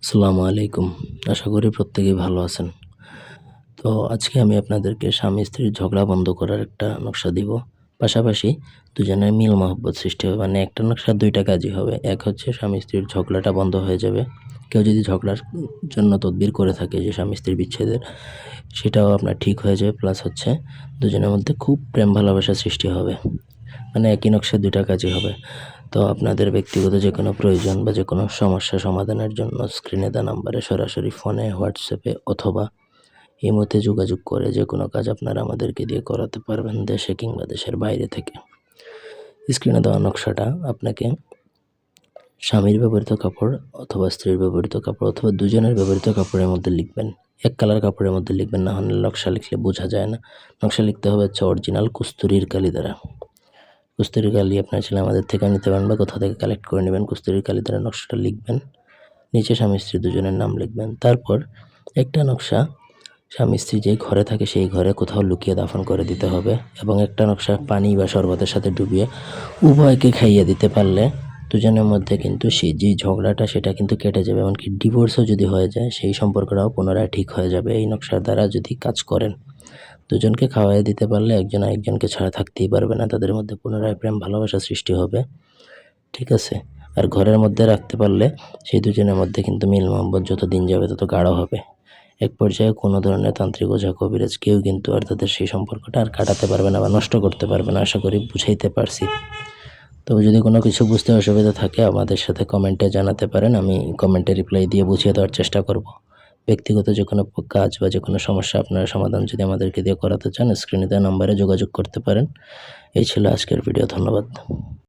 আসসালামু আলাইকুম। আশা করি প্রত্যেকেই ভালো আছেন। তো আজকে আমি আপনাদেরকে স্বামী-স্ত্রীর ঝগড়া বন্ধ করার একটা নকশা দিব। পাশাপাশি দুজনের মিল মহব্বত সৃষ্টি হবে। মানে একটা নকশার ২ টা কাজই হবে। এক হচ্ছে স্বামী-স্ত্রীর ঝগড়াটা বন্ধ হয়ে যাবে। কেউ যদি ঝগড়ার জন্য তদবির করে থাকে যে স্বামী-স্ত্রীর বিচ্ছেদের, সেটাও আপনার ঠিক হয়ে যাবে। প্লাস হচ্ছে দুজনের মধ্যে খুব প্রেম ভালোবাসা সৃষ্টি হবে। মানে একই নকশায় ২ টা কাজই হবে। তো আপনাদের ব্যক্তিগত যেকোনো প্রয়োজন বা যেকোনো সমস্যা সমাধানের জন্য স্ক্রিনে দেওয়া নাম্বারে সরাসরি ফোনে, হোয়াটসঅ্যাপে অথবা ইমোতে যোগাযোগ করে যেকোনো কাজ আপনারা আমাদেরকে দিয়ে করাতে পারবেন, দেশে কিংবা দেশের বাইরে থেকে। স্ক্রিনে দেওয়া নকশাটা আপনাকে স্বামীর ব্যবহৃত কাপড় অথবা স্ত্রীর ব্যবহৃত কাপড় অথবা দুজনের ব্যবহৃত কাপড়ের মধ্যে লিখবেন। এক কালার কাপড়ের মধ্যে লিখবেন, না হলে নকশা লিখলে বোঝা যায় না। নকশা লিখতে হবে হচ্ছে অরিজিনাল কস্তুরীর কালি দ্বারা। কস্তুরীর কালি আপনার ছেলে আমাদের থেকে নিতে পারেন বা কোথা থেকে কালেক্ট করে নেবেন। কস্তুরীর কালি দ্বারা নকশাটা লিখবেন। নিচে স্বামী স্ত্রী দুজনের নাম লিখবেন। তারপর একটা নকশা স্বামী স্ত্রী যেই ঘরে থাকে সেই ঘরে কোথাও লুকিয়ে দাফন করে দিতে হবে এবং একটা নকশা পানি বা শরবতের সাথে ডুবিয়ে উভয়কে খাইয়ে দিতে পারলে দুজনের মধ্যে কিন্তু সেই যেই ঝগড়াটা সেটা কিন্তু কেটে যাবে। এমনকি ডিভোর্সও যদি হয়ে যায় সেই সম্পর্কটাও পুনরায় ঠিক হয়ে যাবে এই নকশার দ্বারা যদি কাজ করেন। দুজনকে খাওয়াইয়ে দিতে পারলে একজন আরেকজনকে ছাড়া থাকতেই পারবে না। তাদের মধ্যে পুনরায় প্রেম ভালোবাসা সৃষ্টি হবে। ঠিক আছে? আর ঘরের মধ্যে রাখতে পারলে সেই দুজনের মধ্যে কিন্তু মিল মহব্বত যত দিন যাবে তত গাঢ় হবে। এক পর্যায়ে কোনো ধরনের তান্ত্রিক ওঝা কবিরাজ কেউ কিন্তু আর তাদের সেই সম্পর্কটা আর কাটাতে পারবে না বা নষ্ট করতে পারবে না। আশা করি বুঝাইতে পারছি। তবে যদি কোনো কিছু বুঝতে অসুবিধা থাকে আমাদের সাথে কমেন্টে জানাতে পারেন। আমি কমেন্টে রিপ্লাই দিয়ে বুঝিয়ে দেওয়ার চেষ্টা করব। ব্যক্তিগত যেকোনো কাজ বা যেকোনো সমস্যা আপনারা সমাধান যদি আমাদেরকে দিয়ে করাতে চান স্ক্রিনে দেওয়া নাম্বারে যোগাযোগ করতে পারেন। এই ছিল আজকের ভিডিও। ধন্যবাদ।